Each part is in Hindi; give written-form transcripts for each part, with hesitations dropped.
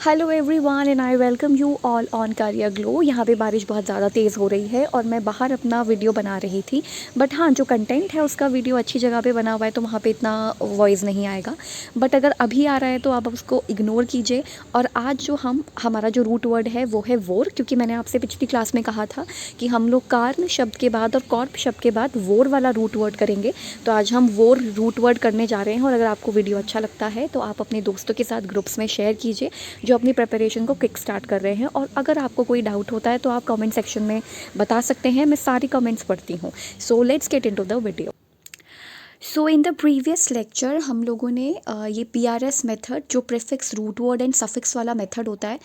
Hello everyone and I welcome you all on career glow. यहाँ पे बारिश बहुत ज़्यादा तेज़ हो रही है और मैं बाहर अपना वीडियो बना रही थी। बट हाँ, जो कंटेंट है उसका वीडियो अच्छी जगह पे बना हुआ है तो वहाँ पे इतना वॉइस नहीं आएगा। बट अगर अभी आ रहा है तो आप उसको इग्नोर कीजिए। और आज जो हमारा जो रूट वर्ड है वो है वोर, क्योंकि मैंने आपसे पिछली क्लास में कहा था कि हम लोग कार्न शब्द के बाद और कॉर्प शब्द के बाद वोर वाला रूट वर्ड करेंगे। तो आज हम वोर रूट वर्ड करने जा रहे हैं। और अगर आपको वीडियो अच्छा लगता है तो आप अपने दोस्तों के साथ ग्रुप्स में शेयर कीजिए जो अपनी प्रिपरेशन को किक स्टार्ट कर रहे हैं। और अगर आपको कोई डाउट होता है तो आप कमेंट सेक्शन में बता सकते हैं, मैं सारी कमेंट्स पढ़ती हूँ। So let's get into the video. So in the previous lecture हम लोगों ने ये PRS मेथड, जो prefix root word and suffix वाला मेथड होता है,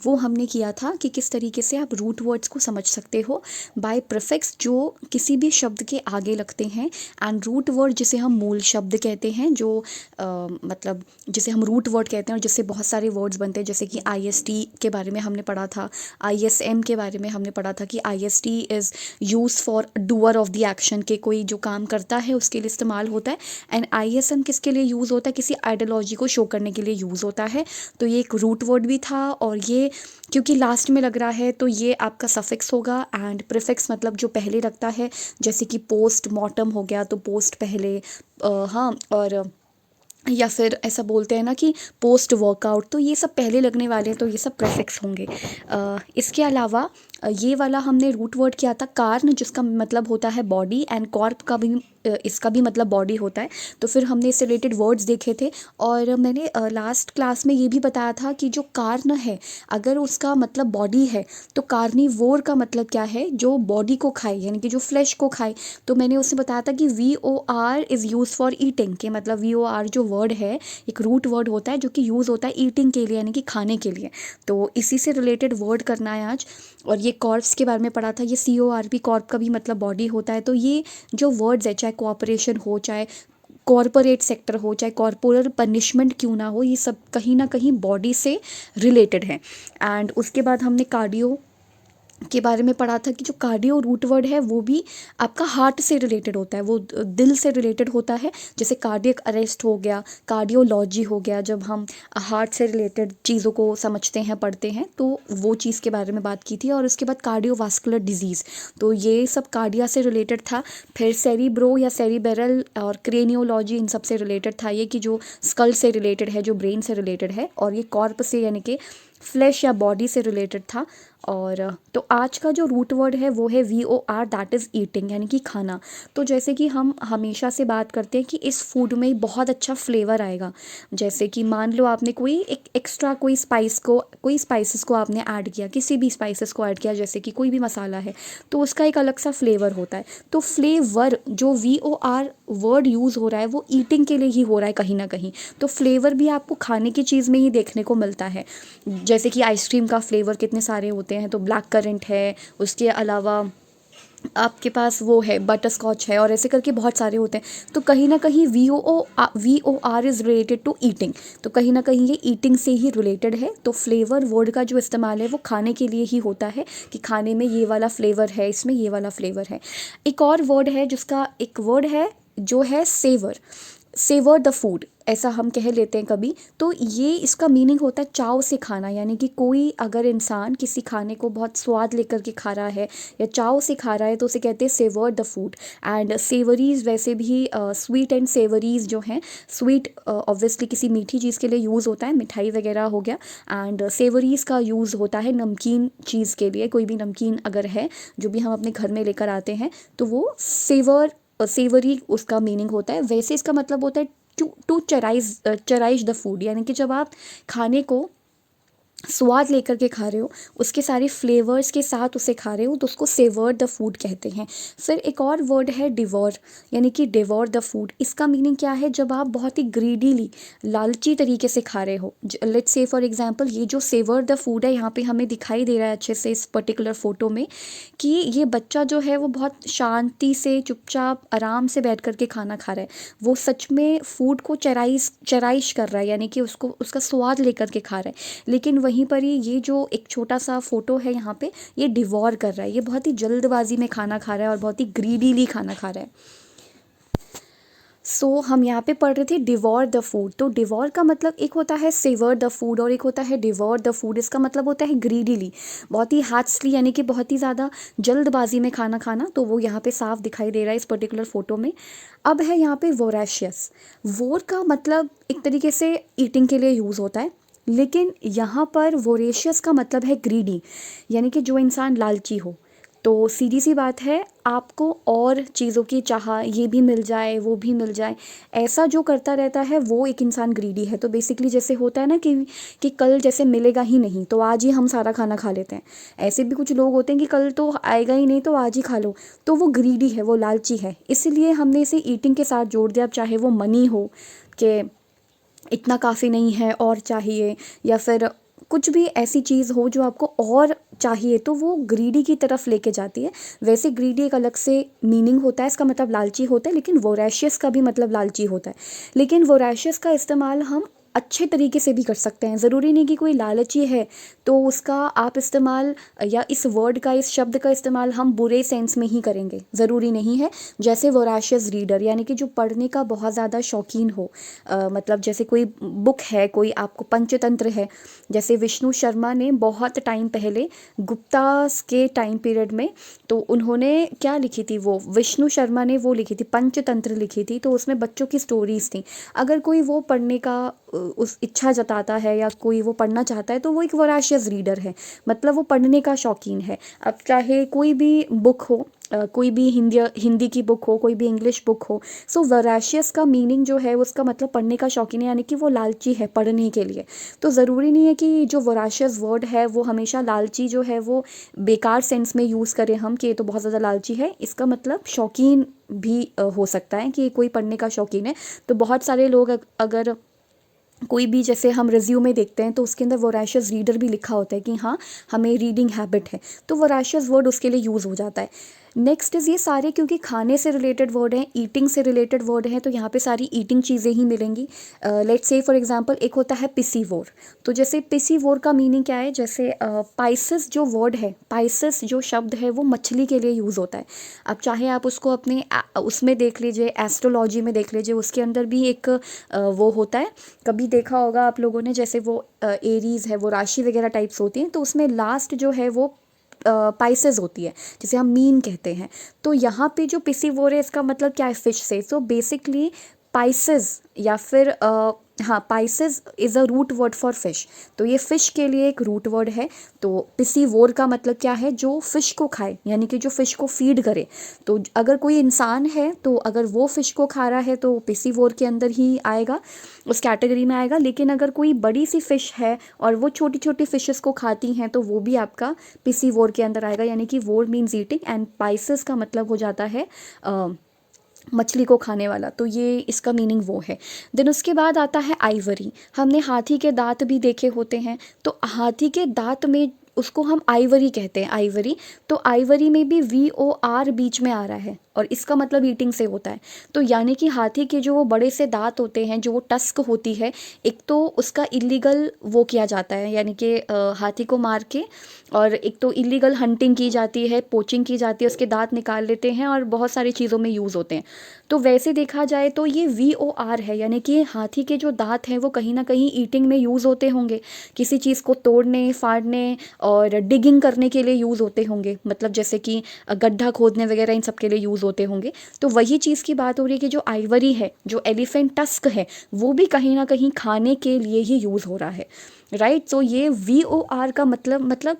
वो हमने किया था कि किस तरीके से आप रूट वर्ड्स को समझ सकते हो बाय प्रीफिक्स जो किसी भी शब्द के आगे लगते हैं, एंड रूट वर्ड जिसे हम मूल शब्द कहते हैं, जो मतलब जिसे हम रूट वर्ड कहते हैं और जिससे बहुत सारे वर्ड्स बनते हैं। जैसे कि IST के बारे में हमने पढ़ा था, ISM के बारे में हमने पढ़ा था कि IST is used for doer of the action, के कोई जो काम करता है उसके लिए इस्तेमाल होता है। एंड ISM किसके लिए यूज़ होता है? किसी आइडियोलॉजी को शो करने के लिए यूज़ होता है। तो ये एक रूट वर्ड भी था, और ये क्योंकि लास्ट में लग रहा है तो ये आपका सफिक्स होगा। एंड प्रीफिक्स मतलब जो पहले लगता है, जैसे कि पोस्ट मॉर्टम हो गया तो पोस्ट पहले, हाँ, और या फिर ऐसा बोलते हैं ना कि पोस्ट वर्कआउट, तो ये सब पहले लगने वाले हैं, तो ये सब प्रेफिक्स होंगे। इसके अलावा ये वाला हमने रूट वर्ड किया था कार्न, जिसका मतलब होता है बॉडी, एंड कॉर्प का भी इसका भी मतलब बॉडी होता है। तो फिर हमने इससे रिलेटेड वर्ड्स देखे थे। और मैंने लास्ट क्लास में ये भी बताया था कि जो कार्न है, अगर उसका मतलब बॉडी है तो कार्निवोर का मतलब क्या है? जो बॉडी को खाए, यानी कि जो फ्लैश को खाए। तो मैंने उससे बताया था कि VOR is used for eating, के मतलब VOR जो वर्ड है एक रूट वर्ड होता है जो कि यूज़ होता है ईटिंग के लिए, यानी कि खाने के लिए। तो इसी से रिलेटेड वर्ड करना है आज। और ये कॉर्प्स के बारे में पढ़ा था, ये CORP, कॉर्प का भी मतलब बॉडी होता है। तो ये जो वर्ड्स है, चाहे कोऑपरेशन हो, चाहे कॉरपोरेट सेक्टर हो, चाहे कॉरपोरल पनिशमेंट क्यों ना हो, ये सब कहीं ना कहीं बॉडी से रिलेटेड है। एंड उसके बाद हमने कार्डियो के बारे में पढ़ा था कि जो कार्डियो रूट वर्ड है वो भी आपका हार्ट से रिलेटेड होता है, वो दिल से रिलेटेड होता है। जैसे कार्डियक अरेस्ट हो गया, कार्डियोलॉजी हो गया, जब हम हार्ट से रिलेटेड चीज़ों को समझते हैं, पढ़ते हैं, तो वो चीज़ के बारे में बात की थी। और उसके बाद कार्डियोवास्कुलर डिजीज़, तो ये सब कार्डिया से रिलेटेड था। फिर सेरिब्रो या सेरिबेरल और क्रेनियोलॉजी, इन सब से रिलेटेड था ये, कि जो स्कल से रिलेटेड है, जो ब्रेन से रिलेटेड है। और ये कॉर्प से, यानी कि फ्लैश या बॉडी से रिलेटेड था। और तो आज का जो रूट वर्ड है वो है VOR, दैट इज़ ईटिंग, यानी कि खाना। तो जैसे कि हम हमेशा से बात करते हैं कि इस फूड में बहुत अच्छा फ्लेवर आएगा। जैसे कि मान लो आपने कोई एक एक्स्ट्रा कोई स्पाइसेस को आपने ऐड किया, किसी भी स्पाइसेस को ऐड किया, जैसे कि कोई भी मसाला है, तो उसका एक अलग सा फ्लेवर होता है। तो फ्लेवर जो VOR वर्ड यूज़ हो रहा है वो ईटिंग के लिए ही हो रहा है कहीं ना कहीं। तो फ्लेवर भी आपको खाने की चीज़ में ही देखने को मिलता है। जैसे कि आइसक्रीम का फ्लेवर कितने सारे होते हैं, तो ब्लैक करंट है, उसके अलावा आपके पास वो है बटर स्कॉच है, और ऐसे करके बहुत सारे होते हैं। तो कहीं ना कहीं VOR is related to eating. तो कहीं ना कहीं ये ईटिंग से ही रिलेटेड है। तो फ्लेवर वर्ड का जो इस्तेमाल है वो खाने के लिए ही होता है, कि खाने में ये वाला फ्लेवर है, इसमें ये वाला फ्लेवर है। एक और वर्ड है जिसका एक वर्ड है जो है सेवर, सेवर द फूड, ऐसा हम कह लेते हैं कभी। तो ये इसका मीनिंग होता है चाव से खाना, यानी कि कोई अगर इंसान किसी खाने को बहुत स्वाद लेकर के खा रहा है या चाव से खा रहा है तो उसे कहते हैं savour the food. And savouries वैसे भी स्वीट एंड सेवरीज जो हैं, स्वीट ऑब्वियसली किसी मीठी चीज़ के लिए यूज़ होता है, मिठाई वगैरह हो गया। एंड सेवरीज का यूज़ होता है नमकीन चीज़ के लिए, कोई भी नमकीन अगर है जो भी हम अपने घर में लेकर आते हैं तो वो सेवरी उसका मीनिंग होता है। वैसे इसका मतलब होता है टू चराइश द फूड, यानी कि जब आप खाने को स्वाद लेकर के खा रहे हो, उसके सारे फ्लेवर्स के साथ उसे खा रहे हो, तो उसको सेवर द फूड कहते हैं। फिर एक और वर्ड है डिवोर, यानी कि डिवोर द फूड। इसका मीनिंग क्या है? जब आप बहुत ही ग्रीडीली, लालची तरीके से खा रहे हो। लेट्स से फॉर एग्जांपल ये जो सेवर द फूड है, यहाँ पे हमें दिखाई दे रहा है अच्छे से इस पर्टिकुलर फोटो में, कि ये बच्चा जो है वो बहुत शांति से, चुपचाप, आराम से बैठ करके खाना खा रहा है। वो सच में फूड को चराइश कर रहा है, यानी कि उसको उसका स्वाद लेकर के खा रहा है। लेकिन वहीं पर ही ये जो एक छोटा सा फोटो है यहाँ पे, ये डिवोर कर रहा है, ये बहुत ही जल्दबाजी में खाना खा रहा है और बहुत ही ग्रीडीली खाना खा रहा है। हम यहाँ पे पढ़ रहे थे डिवॉर द फूड। तो डिवॉर का मतलब एक होता है सेवर द फूड और एक होता है डिवॉर द फूड। इसका मतलब होता है ग्रीडीली, बहुत ही हाथली, यानी कि बहुत ही ज़्यादा जल्दबाजी में खाना खाना। तो वो यहाँ पे साफ दिखाई दे रहा है इस पर्टिकुलर फोटो में। अब है यहाँ पे वोरेशियस। वोर का मतलब एक तरीके से ईटिंग के लिए यूज़ होता है, लेकिन यहाँ पर वोरेशियस का मतलब है ग्रीडी, यानी कि जो इंसान लालची हो। तो सीधी सी बात है, आपको और चीज़ों की चाह, ये भी मिल जाए वो भी मिल जाए, ऐसा जो करता रहता है वो एक इंसान ग्रीडी है। तो बेसिकली जैसे होता है ना कि कल जैसे मिलेगा ही नहीं तो आज ही हम सारा खाना खा लेते हैं, ऐसे भी कुछ लोग होते हैं कि कल तो आएगा ही नहीं तो आज ही खा लो। तो वो ग्रीडी है, वो लालची है, इसीलिए हमने इसे ईटिंग के साथ जोड़ दिया। अब चाहे वो मनी हो कि इतना काफ़ी नहीं है और चाहिए, या फिर कुछ भी ऐसी चीज़ हो जो आपको और चाहिए, तो वो ग्रीडी की तरफ लेके जाती है। वैसे ग्रीडी एक अलग से मीनिंग होता है, इसका मतलब लालची होता है, लेकिन वोरेशियस का भी मतलब लालची होता है। लेकिन वोरेशियस का इस्तेमाल हम अच्छे तरीके से भी कर सकते हैं। ज़रूरी नहीं कि कोई लालची है तो उसका आप इस्तेमाल, या इस वर्ड का, इस शब्द का इस्तेमाल हम बुरे सेंस में ही करेंगे, ज़रूरी नहीं है। जैसे वोराशियस रीडर, यानी कि जो पढ़ने का बहुत ज़्यादा शौकीन हो, मतलब जैसे कोई बुक है, कोई आपको पंचतंत्र है। जैसे विष्णु शर्मा ने बहुत टाइम पहले, गुप्तास के टाइम पीरियड में, तो उन्होंने क्या लिखी थी, वो विष्णु शर्मा ने वो लिखी थी, पंचतंत्र लिखी थी। तो उसमें बच्चों की स्टोरीज़ थी। अगर कोई वो पढ़ने का उस इच्छा जताता है या कोई वो पढ़ना चाहता है तो वो एक वोराशियस रीडर है, मतलब वो पढ़ने का शौकीन है। अब चाहे कोई भी बुक हो, कोई भी हिंदी की बुक हो, कोई भी इंग्लिश बुक हो, सो वोराशियस का मीनिंग जो है उसका मतलब पढ़ने का शौकीन है, यानी कि वो लालची है पढ़ने के लिए। तो ज़रूरी नहीं है कि जो वोराशियस वर्ड है वो हमेशा लालची जो है वो बेकार सेंस में यूज़ करें हम, कि ये तो बहुत ज़्यादा लालची है। इसका मतलब शौकीन भी हो सकता है कि कोई पढ़ने का शौकीन है। तो बहुत सारे लोग अगर कोई भी, जैसे हम रिज्यूमे देखते हैं तो उसके अंदर वोराशियस रीडर भी लिखा होता है कि हाँ हमें रीडिंग हैबिट है, तो वोराशियस वर्ड उसके लिए यूज़ हो जाता है। नेक्स्ट इज़, ये सारे क्योंकि खाने से रिलेटेड वर्ड हैं, ईटिंग से रिलेटेड वर्ड हैं, तो यहाँ पे सारी ईटिंग चीज़ें ही मिलेंगी। लेट्स से फॉर एग्जांपल एक होता है पिसीवोर। तो जैसे पिसीवोर का मीनिंग क्या है, जैसे पाइसेस जो वर्ड है, पाइसेस जो शब्द है वो मछली के लिए यूज़ होता है। अब चाहे आप उसको अपने उसमें देख लीजिए, एस्ट्रोलॉजी में देख लीजिए, उसके अंदर भी एक वो होता है। कभी देखा होगा आप लोगों ने, जैसे वो एरीज़ है, वो राशि वगैरह टाइप्स होती हैं, तो उसमें लास्ट जो है वो पाइसेस होती है, जिसे हम मीन कहते हैं। तो यहाँ पे जो पिसीवोर है इसका मतलब क्या है, फिश से। सो बेसिकली पाइसेस, या फिर हाँ, pisces is a root word for fish. तो ये फ़िश के लिए एक रूट वर्ड है। तो पिसीवोर का मतलब क्या है, जो फ़िश को खाए, यानी कि जो फ़िश को फीड करे। तो अगर कोई इंसान है तो अगर वो फ़िश को खा रहा है तो पिसीवोर के अंदर ही आएगा, उस कैटेगरी में आएगा। लेकिन अगर कोई बड़ी सी फ़िश है और वो छोटी छोटी फ़िशेस को खाती हैं तो वो भी आपका पिसीवोर के अंदर आएगा, यानी कि वोर मीन्स ईटिंग एंड पाइसेस का मतलब हो जाता है मछली को खाने वाला। तो ये इसका मीनिंग वो है। देन उसके बाद आता है आइवरी। हमने हाथी के दांत भी देखे होते हैं, तो हाथी के दांत में उसको हम आइवरी कहते हैं, आइवरी। तो आइवरी में भी VOR बीच में आ रहा है और इसका मतलब ईटिंग से होता है। तो यानी कि हाथी के जो वो बड़े से दांत होते हैं, जो वो टस्क होती है, एक तो उसका इलीगल वो किया जाता है, यानी कि हाथी को मार के, और एक तो इलीगल हंटिंग की जाती है, पोचिंग की जाती है, उसके दांत निकाल लेते हैं और बहुत सारी चीज़ों में यूज़ होते हैं। तो वैसे देखा जाए तो ये VOR है, यानी कि हाथी के जो दांत हैं वो कहीं ना कहीं ईटिंग में यूज़ होते होंगे, किसी चीज़ को तोड़ने, फाड़ने और डिगिंग करने के लिए यूज़ होते होंगे, मतलब जैसे कि गड्ढा खोदने वगैरह, इन सब के लिए यूज़ होते होंगे। तो वही चीज़ की बात हो रही है कि जो आइवरी है, जो एलिफेंट टस्क है, वो भी कहीं ना कहीं खाने के लिए ही यूज़ हो रहा है, राइट। तो ये VOR का मतलब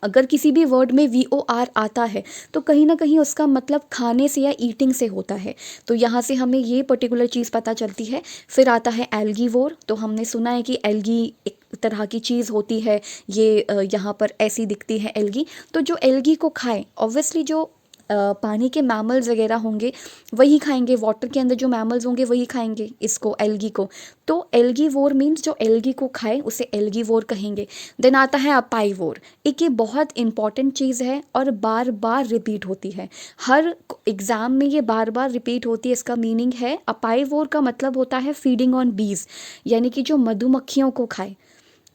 अगर किसी भी वर्ड में VOR आता है तो कहीं ना कहीं उसका मतलब खाने से या ईटिंग से होता है। तो यहाँ से हमें ये पर्टिकुलर चीज़ पता चलती है। फिर आता है एल्गीवोर। तो हमने सुना है कि एल्गी एक तरह की चीज़ होती है, ये यहाँ पर ऐसी दिखती है एल्गी। तो जो एल्गी को खाए, ऑब्वियसली जो पानी के मैमल्स वगैरह होंगे वही खाएंगे, वाटर के अंदर जो मैमल्स होंगे वही खाएंगे इसको, एल्गी को। तो एल्गीवोर मीन्स जो एल्गी को खाए उसे एल्गीवोर कहेंगे। देन आता है अपाइवोर। एक ये बहुत इंपॉर्टेंट चीज़ है और बार बार रिपीट होती है, हर एग्ज़ाम में ये बार बार रिपीट होती है। इसका मीनिंग है, अपाइवोर का मतलब होता है फीडिंग ऑन बीज, यानी कि जो मधुमक्खियों को खाए।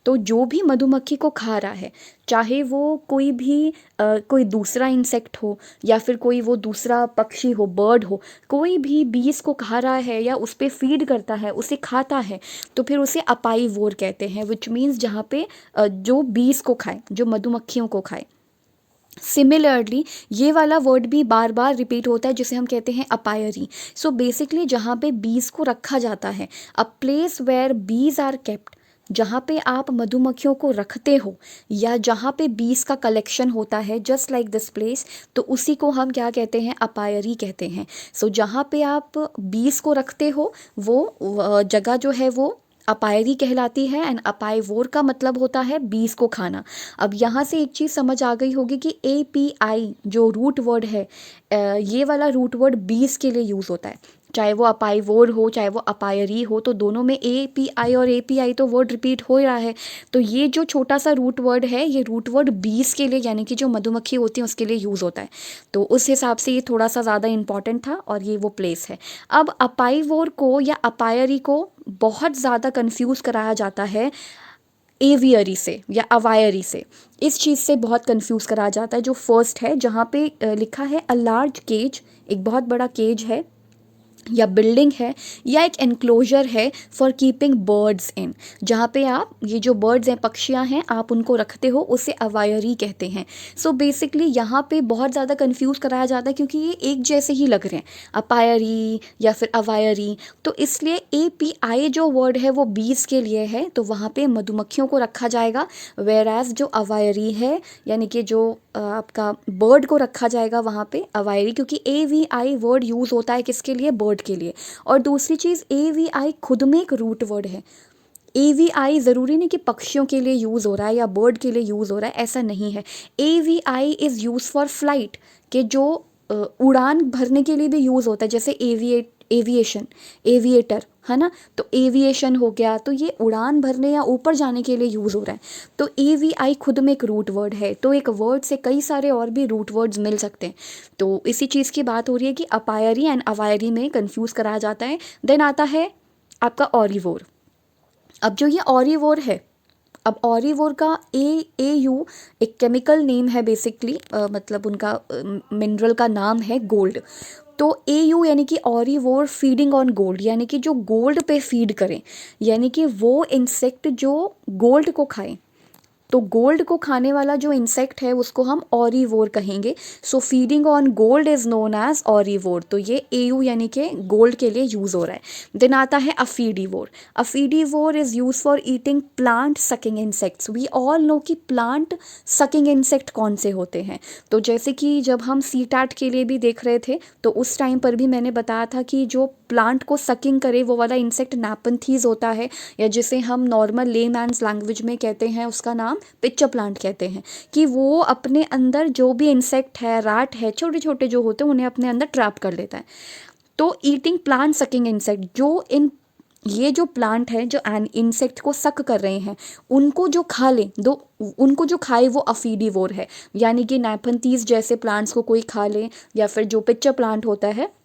तो जो भी मधुमक्खी को खा रहा है, चाहे वो कोई भी कोई दूसरा इंसेक्ट हो या फिर कोई वो दूसरा पक्षी हो, बर्ड हो, कोई भी बीज को खा रहा है या उस पे फीड करता है, उसे खाता है, तो फिर उसे अपाइवोर कहते हैं, विच मीन्स जहाँ पे जो बीज को खाए, जो मधुमक्खियों को खाए। सिमिलरली ये वाला वर्ड भी बार बार रिपीट होता है जिसे हम कहते हैं अपायरी। सो बेसिकली जहाँ पे बीज को रखा जाता है, a place where bees are kept, जहाँ पे आप मधुमक्खियों को रखते हो या जहाँ पे बीज का कलेक्शन होता है, जस्ट लाइक दिस प्लेस, तो उसी को हम क्या कहते हैं, अपायरी कहते हैं। सो जहाँ पे आप बीज को रखते हो वो जगह जो है वो अपायरी कहलाती है, एंड अपाइवोर का मतलब होता है बीज को खाना। अब यहाँ से एक चीज़ समझ आ गई होगी कि API जो रूट वर्ड है, ये वाला रूट वर्ड बीज के लिए यूज़ होता है, चाहे वो अपाइवोर हो चाहे वो अपायरी हो, तो दोनों में API और API तो वर्ड रिपीट हो रहा है। तो ये जो छोटा सा रूट वर्ड है, ये रूट वर्ड बीज के लिए यानी कि जो मधुमक्खी होती है उसके लिए यूज़ होता है। तो उस हिसाब से ये थोड़ा सा ज़्यादा इंपॉर्टेंट था और ये वो प्लेस है। अब अपाइवोर को या अपायरी को बहुत ज़्यादा कंफ्यूज कराया जाता है एवियरी से या अवायरी से। इस चीज़ से बहुत कंफ्यूज कराया जाता है। जो फर्स्ट है जहाँ पे लिखा है अ लार्ज केज, एक बहुत बड़ा केज है या बिल्डिंग है या एक एनक्लोजर है फॉर कीपिंग बर्ड्स इन, जहाँ पे आप ये जो बर्ड्स हैं, पक्षियाँ हैं, आप उनको रखते हो, उसे अवायरी कहते हैं। सो बेसिकली यहाँ पे बहुत ज़्यादा कंफ्यूज कराया जाता है क्योंकि ये एक जैसे ही लग रहे हैं, अपायरी या फिर अवायरी, तो इसलिए API जो वर्ड है वो बीज के लिए है, तो वहाँ पे मधुमक्खियों को रखा जाएगा। वेयर एज जो अवायरी है यानी कि जो आपका बर्ड को रखा जाएगा वहाँ पे अवायरी, क्योंकि AVI वर्ड यूज़ होता है किसके लिए, बर्ड के लिए। और दूसरी चीज़ AVI खुद में एक रूट वर्ड है। AVI ज़रूरी नहीं कि पक्षियों के लिए यूज़ हो रहा है या बर्ड के लिए यूज़ हो रहा है, ऐसा नहीं है। AVI is use for flight, के जो उड़ान भरने के लिए भी यूज़ होता है, जैसे एविएशन, एविएटर है ना, तो एविएशन हो गया, तो ये उड़ान भरने या ऊपर जाने के लिए यूज़ हो रहा है। तो AVI खुद में एक रूट वर्ड है, तो एक वर्ड से कई सारे और भी रूट वर्ड्स मिल सकते हैं। तो इसी चीज़ की बात हो रही है कि अपायरी एंड अवायरी में कंफ्यूज कराया जाता है। देन आता है आपका ऑरिवोर। अब जो ये ऑरिवोर है, अब ऑरिवोर का AU एक केमिकल नेम है बेसिकली, मतलब उनका मिनरल का नाम है गोल्ड। तो AU यानी कि ऑरिवोर फीडिंग ऑन गोल्ड, यानी कि जो गोल्ड पे फीड करें, यानी कि वो इंसेक्ट जो गोल्ड को खाए। तो गोल्ड को खाने वाला जो इंसेक्ट है उसको हम ऑरिवोर कहेंगे। So feeding on gold is known as aurivore. तो ये AU यानी कि गोल्ड के लिए यूज़ हो रहा है। देन आता है aphidivore. Aphidivore is used for eating plant sucking insects. We all know कि प्लांट सकिंग इंसेक्ट कौन से होते हैं। तो जैसे कि जब हम सीटैट के लिए भी देख रहे थे तो उस टाइम पर भी मैंने बताया था कि जो प्लांट को सकिंग करे वो वाला इंसेक्ट नैपंथीज होता है, या जिसे हम नॉर्मल लेमैन्स लैंग्वेज में कहते हैं उसका नाम पिच्चर प्लांट कहते हैं, कि वो अपने अंदर जो भी इंसेक्ट है, रैट है, छोटे छोटे जो होते हैं उन्हें अपने अंदर ट्रैप कर लेता है। तो ईटिंग प्लांट सकिंग इंसेक्ट, जो इन ये जो प्लांट है जो इंसेक्ट को सक कर रहे हैं, उनको जो खा ले दो, उनको जो खाए वो अफीडीवोर है। यानी कि नैपंथीज जैसे प्लांट्स को कोई खा ले या फिर जो पिच्चर प्लांट होता है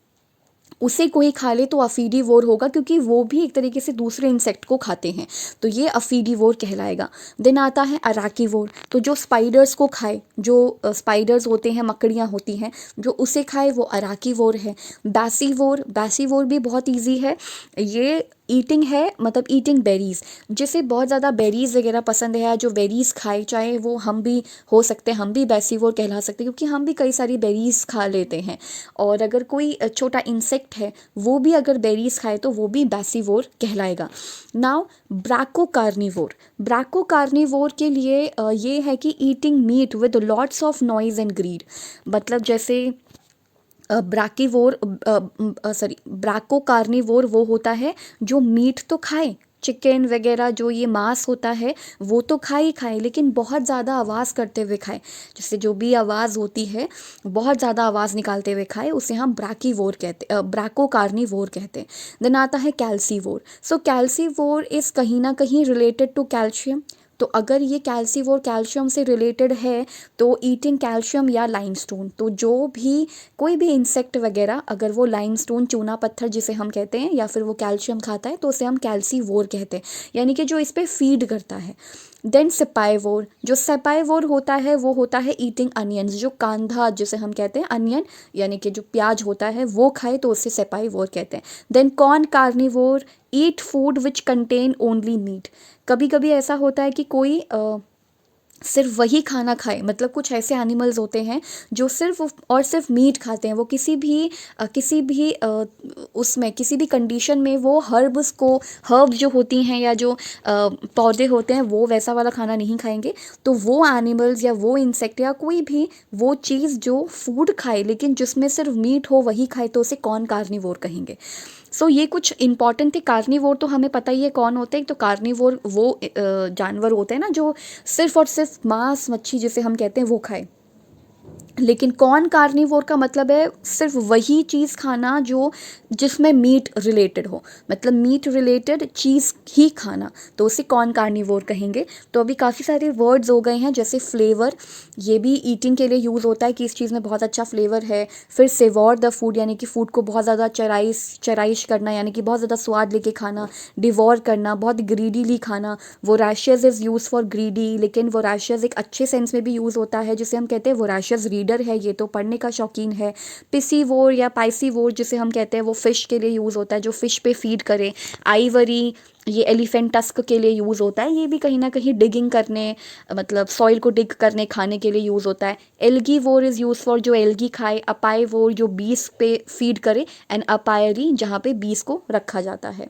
उसे कोई खा ले तो अफीडीवोर होगा, क्योंकि वो भी एक तरीके से दूसरे इंसेक्ट को खाते हैं, तो ये अफीडीवोर कहलाएगा। देन आता है अराकीवोर। तो जो स्पाइडर्स को खाए, जो स्पाइडर्स होते हैं, मकड़ियाँ होती हैं, जो उसे खाए वो अराकीवोर है। बैसीवोर, बैसीवोर भी बहुत ईजी है। ये ईटिंग है, मतलब ईटिंग बेरीज, जिसे बहुत ज़्यादा बेरीज वगैरह पसंद है, जो बेरीज खाए, चाहे वो हम भी हो सकते हैं, हम भी बैसीवोर कहला सकते हैं, क्योंकि हम भी कई सारी बेरीज खा लेते हैं। और अगर कोई छोटा इंसेक्ट है वो भी अगर बेरीज खाए तो वो भी बैसीवोर कहलाएगा। नाउ ब्राको कार्निवोर। ब्राको कार्निवोर के लिए ये है कि eating meat with lots of noise and greed. मतलब जैसे ब्राको कार्निवोर वो होता है जो मीट तो खाए, चिकन वगैरह जो ये मांस होता है वो तो खाए, लेकिन बहुत ज़्यादा आवाज़ करते हुए खाए, जैसे जो भी आवाज़ होती है बहुत ज़्यादा आवाज़ निकालते हुए खाए, उसे हम ब्राको कार्निवोर कहते हैं। देन आता है कैल्सीवोर। सो कैल्सीवोर इज़ कहीं ना कहीं रिलेटेड टू कैल्शियम। तो अगर ये कैल्सीवोर कैल्शियम से रिलेटेड है तो ईटिंग कैल्शियम या लाइमस्टोन, तो जो भी कोई भी इंसेक्ट वगैरह अगर वो लाइमस्टोन चूना पत्थर जिसे हम कहते हैं या फिर वो कैल्शियम खाता है तो उसे हम कैल्सीवोर कहते हैं, यानी कि जो इस पे फीड करता है। देन सेपाइवोर, जो सेपाइवोर होता है वो होता है ईटिंग अनियंस, जो कांधा जिसे हम कहते हैं अनियन यानी कि जो प्याज होता है वो खाए तो उसे सेपाइवोर कहते हैं। Then corn carnivore, eat food which contain only meat. कभी कभी ऐसा होता है कि कोई सिर्फ वही खाना खाए, मतलब कुछ ऐसे एनिमल्स होते हैं जो सिर्फ और सिर्फ मीट खाते हैं, वो किसी भी उसमें किसी भी कंडीशन में वो हर्ब्स जो होती हैं या जो पौधे होते हैं वो वैसा वाला खाना नहीं खाएंगे। तो वो एनिमल्स या वो इंसेक्ट या कोई भी वो चीज़ जो फूड खाए लेकिन जिसमें सिर्फ मीट हो वही खाए तो उसे कौन कार्निवोर कहेंगे। सो ये कुछ इंपॉर्टेंट थे। कार्निवोर तो हमें पता ही है कौन होते हैं, तो कार्निवोर वो जानवर होते हैं ना जो सिर्फ और सिर्फ मांस मच्छी जिसे हम कहते हैं वो खाए। लेकिन कॉर्न कार्निवोर का मतलब है सिर्फ वही चीज़ खाना जो जिसमें मीट रिलेटेड हो, मतलब मीट रिलेटेड चीज़ ही खाना, तो उसे कॉर्न कार्निवोर कहेंगे। तो अभी काफ़ी सारे वर्ड्स हो गए हैं, जैसे फ्लेवर, ये भी ईटिंग के लिए यूज़ होता है कि इस चीज़ में बहुत अच्छा फ्लेवर है। फिर सेवॉर द फूड, यानी कि फूड को बहुत ज़्यादा चराइश करना, यानी कि बहुत ज़्यादा स्वाद लेके खाना। डिवॉर करना, बहुत ग्रीडीली खाना। Voracious is use for greedy, लेकिन वोराशियस एक अच्छे सेंस में भी यूज़ होता है, जिसे हम कहते हैं वोराशियस रीडर है, ये तो पढ़ने का शौकीन है। पिसीवोर या पाइसीवोर जिसे हम कहते हैं वो फ़िश के लिए यूज़ होता है, जो फ़िश पे फीड करे। आइवरी, ये एलिफेंट टस्क के लिए यूज़ होता है, ये भी कहीं ना कहीं डिगिंग करने, मतलब सॉइल को डिग करने खाने के लिए यूज़ होता है। एल्गीवोर इज़ यूज़ फॉर जो एल्गी खाए। अपाइवोर जो बीस पे फीड करे। एंड अपायरी जहाँ पे बीस को रखा जाता है।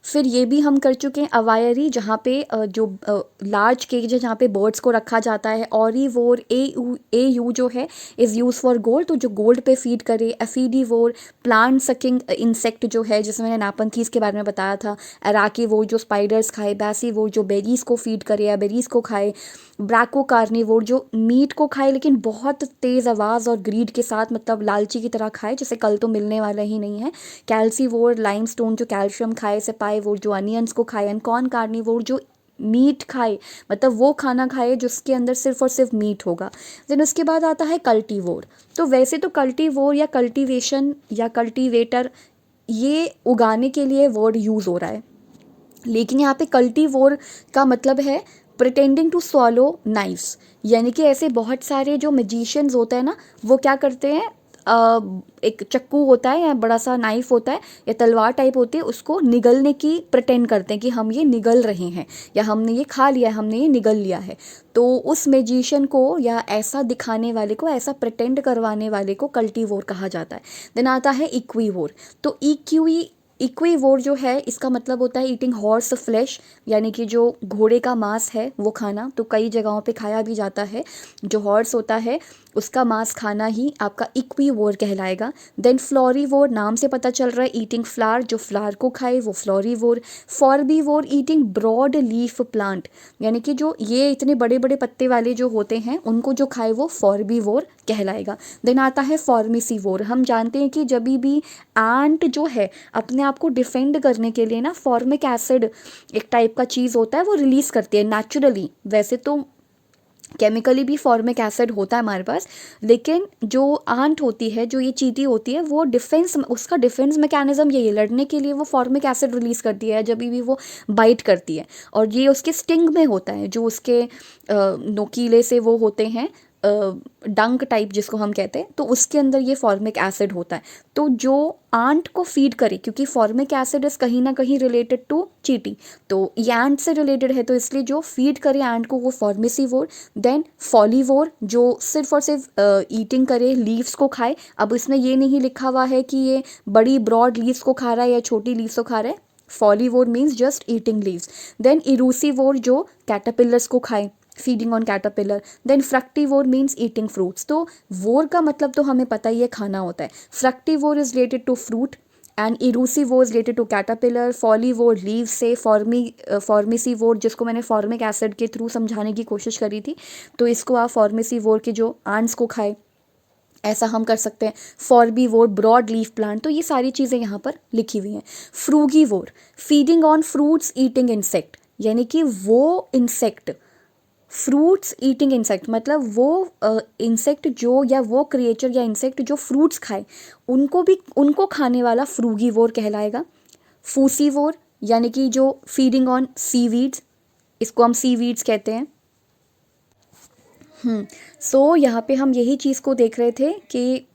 फिर ये भी हम कर चुके हैं अवायरी, जहाँ पे जो लार्ज केज है जहाँ पे बर्ड्स को रखा जाता है। ऑरीवोर, ए यू जो है इज़ यूज़ फॉर गोल्ड, तो जो गोल्ड पे फीड करे। एफीडीवोर, प्लांट सकिंग इंसेक्ट जो है जिसमें मैंने नापंथीज के बारे में बताया था। एराकीवोर जो स्पाइडर्स खाए। बैसीवोर जो बेरीज़ को फीड करे या बेरीज़ को खाए। ब्रैको कार्निवोर जो मीट को खाए लेकिन बहुत तेज़ आवाज़ और ग्रीड के साथ, मतलब लालची की तरह खाए, जैसे कल तो मिलने वाला ही नहीं है। कैल्सीवोर लाइमस्टोन जो कैल्शियम खाए। सेपाइवोर जो अनियंस को खाए। एंड कॉर्न कार्निवोर जो मीट खाए, मतलब वो खाना खाए जिसके अंदर सिर्फ और सिर्फ मीट होगा। देन उसके बाद आता है कल्टीवोर। तो वैसे तो कल्टीवोर या कल्टीवेशन या कल्टीवेटर ये उगाने के लिए वर्ड यूज़ हो रहा है, लेकिन यहाँ पे कल्टीवोर का मतलब है प्रिटेंडिंग टू स्वॉलो नाइफ्स, यानी कि ऐसे बहुत सारे जो मैजिशियंस होते हैं ना वो क्या करते हैं, एक चक्कू होता है या बड़ा सा नाइफ होता है या तलवार टाइप होती है, उसको निगलने की प्रिटेंड करते हैं कि हम ये निगल रहे हैं या हमने ये खा लिया है, हमने ये निगल लिया है। तो उस मैजिशियन को या ऐसा दिखाने वाले को, ऐसा प्रिटेंड करवाने वाले को कल्टीवोर कहा जाता है। देन आता है इक्वीवोर। तो इक्वीवोर जो है इसका मतलब होता है ईटिंग हॉर्स फ्लैश, यानी कि जो घोड़े का मांस है वो खाना, तो कई जगहों पे खाया भी जाता है। जो हॉर्स होता है उसका मांस खाना ही आपका इक्वीवोर कहलाएगा। देन फ्लोरीवोर, नाम से पता चल रहा है ईटिंग फ्लावर, जो फ्लावर को खाए वो फ्लोरीवोर। फॉर्बीवोर ईटिंग ब्रॉड लीफ प्लांट, यानी कि जो ये इतने बड़े बड़े पत्ते वाले जो होते हैं उनको जो खाए वो फॉर्बीवोर कहलाएगा। देन आता है फॉर्मिसीवोर। हम जानते हैं कि जब भी एंट जो है अपने आप को डिफेंड करने के लिए ना फॉर्मिक एसिड एक टाइप का चीज़ होता है वो रिलीज़ करती है नेचुरली। वैसे तो केमिकली भी फॉर्मिक एसिड होता है हमारे पास, लेकिन जो आंट होती है, जो ये चींटी होती है, वो उसका डिफेंस मैकेनिज्म यही है, लड़ने के लिए वो फॉर्मिक एसिड रिलीज़ करती है जब भी वो बाइट करती है। और ये उसके स्टिंग में होता है, जो उसके नोकीले से वो होते हैं डंक टाइप जिसको हम कहते हैं, तो उसके अंदर ये फॉर्मिक एसिड होता है। तो जो आंट को फीड करे, क्योंकि फॉर्मिक एसिड इज़ कहीं ना कहीं रिलेटेड टू चींटी, तो ये आंट से रिलेटेड है, तो इसलिए जो फीड करे आंट को वो फॉर्मिसीवोर। देन फॉलीवोर जो सिर्फ और सिर्फ ईटिंग करे, लीव्स को खाए। अब इसमें ये नहीं लिखा हुआ है कि ये बड़ी ब्रॉड लीव्स को खा रहा है या छोटी लीव्स को खा रहा है। Folivore means just eating leaves. Then erucivore जो कैटरपिलर्स को खाए, feeding on caterpillar. Then fructivore means eating fruits. तो वोर का मतलब तो हमें पता ही है खाना होता है। Fructivore is related to fruit and erucivore is related to caterpillar. Folivore leave से। फॉर्मिसीवोर जिसको मैंने फॉर्मिक एसिड के थ्रू समझाने की कोशिश करी थी, तो इसको आप फॉर्मिसीवोर के जो आंट्स को खाए ऐसा हम कर सकते हैं। Forbivore broad leaf plant. तो ये सारी चीज़ें यहाँ पर लिखी हुई हैं। Frugivore feeding on fruits eating insect, यानी कि वो इंसेक्ट, फ्रूट्स ईटिंग इंसेक्ट मतलब वो इंसेक्ट जो, या वो क्रिएचर या इंसेक्ट जो फ्रूट्स खाए, उनको खाने वाला फ्रूगीवोर कहलाएगा। फूसीवोर यानी कि जो फीडिंग ऑन सीवीड्स, इसको हम सीवीड्स कहते हैं। सो यहाँ पे हम यही चीज़ को देख रहे थे कि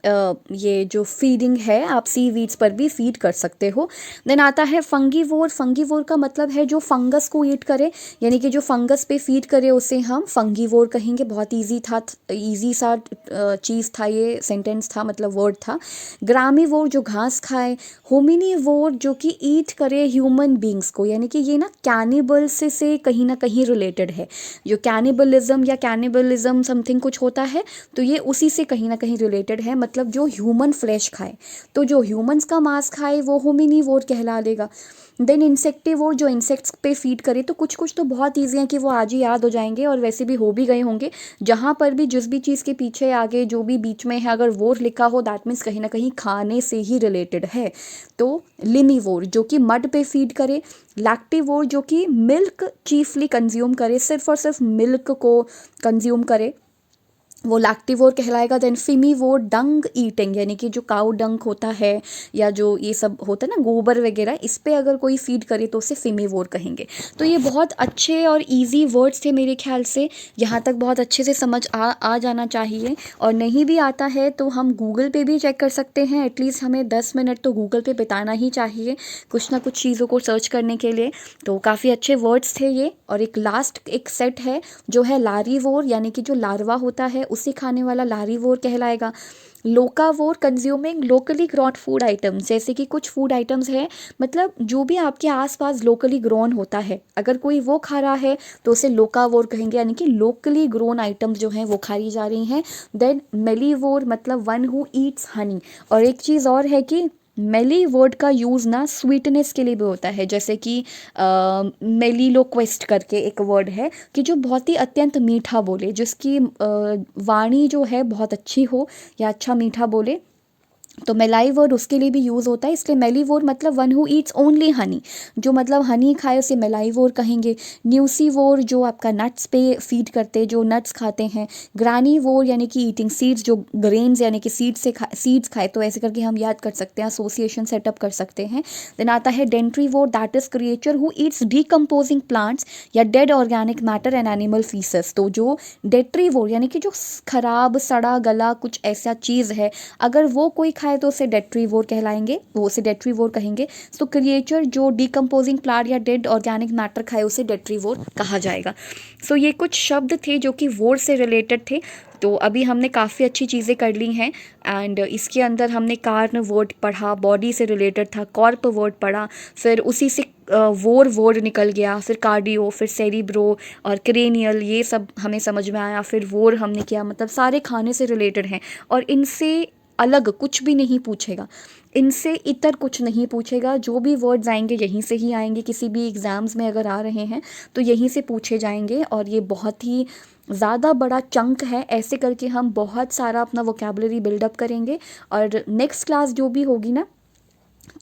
ये जो फीडिंग है, आप सीवीड्स पर भी फीड कर सकते हो। देन आता है फंगीवोर। फंगीवोर का मतलब है जो फंगस को ईट करे, यानी कि जो फंगस पे फीड करे उसे हम फंगीवोर कहेंगे। बहुत ईजी सा चीज़ था, ये सेंटेंस था, मतलब वर्ड था। ग्रामीवोर जो घास खाए। होमिनीवोर जो कि ईट करे ह्यूमन बींग्स को, यानी कि ये ना कैनिबल से कहीं ना कहीं रिलेटेड है। जो कैनिबलिज्म या कैनिबलिज्म समथिंग कुछ होता है, तो ये उसी से कहीं ना कहीं रिलेटेड है, मतलब जो ह्यूमन फ्लैश खाए। तो जो ह्यूमंस का मांस खाए वो होमिनीवोर कहला देगा। देन इंसेक्टिवोर जो इंसेक्ट्स पे फीड करे। तो कुछ तो बहुत ईजी हैं कि वो आज ही याद हो जाएंगे, और वैसे भी हो भी गए होंगे। जहाँ पर भी जिस भी चीज़ के पीछे आगे जो भी बीच में है, अगर वोर लिखा हो, दैट मीन्स कहीं ना कहीं खाने से ही रिलेटेड है। तो लिमिवोर जो कि मड पे फीड करे। लैक्टिवोर जो कि मिल्क चीफली कंज्यूम करे, सिर्फ और सिर्फ मिल्क को कंज्यूम करे, वो लैक्टिवोर कहलाएगा। देन फिमीवोर डंग ईटिंग, यानी कि जो काउ डंग होता है, या जो ये सब होता है ना, गोबर वगैरह, इस पे अगर कोई फीड करे तो उसे फिमीवोर कहेंगे। तो ये बहुत अच्छे और इजी वर्ड्स थे मेरे ख्याल से, यहाँ तक बहुत अच्छे से समझ आ जाना चाहिए। और नहीं भी आता है तो हम गूगल पे भी चेक कर सकते हैं। एटलीस्ट हमें 10 मिनट तो गूगल पे बिताना ही चाहिए कुछ ना कुछ चीज़ों को सर्च करने के लिए। तो काफ़ी अच्छे वर्ड्स थे ये। और एक लास्ट एक सेट है जो है लारीवोर, यानी कि जो लार्वा होता है उसे खाने वाला लारीवोर कहलाएगा। Locavore consuming locally grown food items, जैसे कि कुछ फूड आइटम्स हैं, मतलब जो भी आपके आसपास लोकली ग्रोन होता है, अगर कोई वो खा रहा है तो उसे लोकावोर कहेंगे, यानी कि लोकली ग्रोन आइटम्स जो हैं वो खाई जा रही हैं। देन मेलीवोर मतलब वन हु ईट्स हनी। और एक चीज़ और है कि मेली वर्ड का यूज़ ना स्वीटनेस के लिए भी होता है, जैसे कि मेलिलोक्वेस्ट करके एक वर्ड है कि जो बहुत ही अत्यंत मीठा बोले, जिसकी वाणी जो है बहुत अच्छी हो या अच्छा मीठा बोले, तो मेलाई वर्ड उसके लिए भी यूज़ होता है। इसलिए मेली वोर मतलब one who Yeats only Honey, जो मतलब हनी खाए उसे मेलाई वोर कहेंगे। न्यूसी वोर जो आपका नट्स पे फीड करते, जो नट्स खाते हैं। ग्रानी वोर यानी कि ईटिंग सीड्स, जो ग्रेन्स यानी कि सीड्स खाए, तो ऐसे करके हम याद कर सकते हैं, एसोसिएशन सेटअप कर सकते हैं। देन आता है detritivore, that is creature who eats decomposing plants या dead organic matter and animal faeces. तो जो डेट्री वोर यानी कि जो खराब सड़ा गला कुछ ऐसा चीज़ है, अगर वो कोई खाए तो उसे डेट्रीवोर कहलाएंगे, वो उसे डेट्रीवोर कहेंगे। तो क्रिएचर जो डिकम्पोजिंग प्लांट या डेड ऑर्गेनिक मैटर खाए उसे डेट्रीवोर कहा जाएगा। सो ये कुछ शब्द थे जो कि वोर से रिलेटेड थे। तो अभी हमने काफ़ी अच्छी चीज़ें कर ली हैं। एंड इसके अंदर हमने कार्न वर्ड पढ़ा, बॉडी से रिलेटेड था। कॉर्प वर्ड पढ़ा, फिर उसी से वोर वर्ड निकल गया, फिर कार्डियो, फिर सेरिब्रो और क्रेनियल, ये सब हमें समझ में आया। फिर वोर हमने किया, मतलब सारे खाने से रिलेटेड हैं और इनसे अलग कुछ भी नहीं पूछेगा, इनसे इतर कुछ नहीं पूछेगा। जो भी वर्ड्स आएंगे यहीं से ही आएंगे, किसी भी एग्ज़ाम्स में अगर आ रहे हैं तो यहीं से पूछे जाएंगे। और ये बहुत ही ज़्यादा बड़ा चंक है, ऐसे करके हम बहुत सारा अपना वोकैबुलरी बिल्डअप करेंगे। और नेक्स्ट क्लास जो भी होगी ना,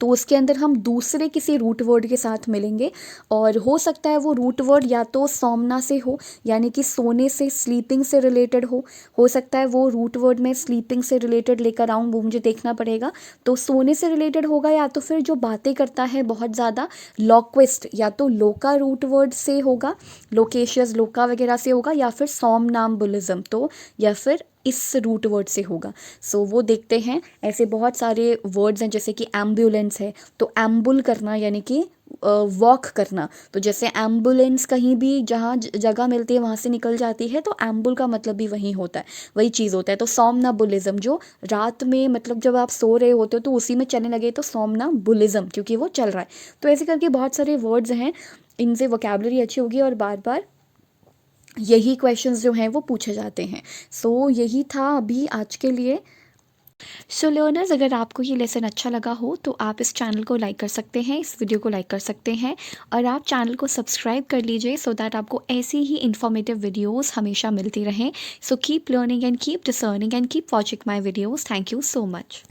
तो उसके अंदर हम दूसरे किसी रूट वर्ड के साथ मिलेंगे। और हो सकता है वो रूट वर्ड या तो सोमना से हो, यानी कि सोने से, स्लीपिंग से रिलेटेड हो सकता है वो रूट वर्ड में स्लीपिंग से रिलेटेड लेकर आऊँ, वो मुझे देखना पड़ेगा। तो सोने से रिलेटेड होगा, या तो फिर जो बातें करता है बहुत ज़्यादा, लॉक्विस्ट, या तो लोका रूट वर्ड से होगा, लोकेशियस लोका वगैरह से होगा, या फिर सोमनाम्बुलिज्म, तो या फिर इस रूट वर्ड से होगा। सो वो देखते हैं। ऐसे बहुत सारे वर्ड्स हैं, जैसे कि एम्बुलेंस है, तो एम्बुल करना यानी कि वॉक करना। तो जैसे एम्बुलेंस कहीं भी जहाँ जगह मिलती है वहाँ से निकल जाती है, तो एम्बुल का मतलब भी वही होता है, वही चीज़ होता है। तो सोमनाबुलिज्म, जो रात में मतलब जब आप सो रहे होते हो तो उसी में चलने लगे, तो सोमनाबुलिज्म, क्योंकि वो चल रहा है। तो ऐसे करके बहुत सारे वर्ड्स हैं, इनसे वोकैबुलरी अच्छी होगी और बार बार यही क्वेश्चंस जो हैं वो पूछे जाते हैं। सो यही था अभी आज के लिए। सो लर्नर्स, अगर आपको ये लेसन अच्छा लगा हो तो आप इस चैनल को लाइक कर सकते हैं, इस वीडियो को लाइक कर सकते हैं, और आप चैनल को सब्सक्राइब कर लीजिए सो दैट आपको ऐसी ही इन्फॉर्मेटिव वीडियोस हमेशा मिलती रहें। So keep learning and keep discerning and keep watching my videos. Thank you so much.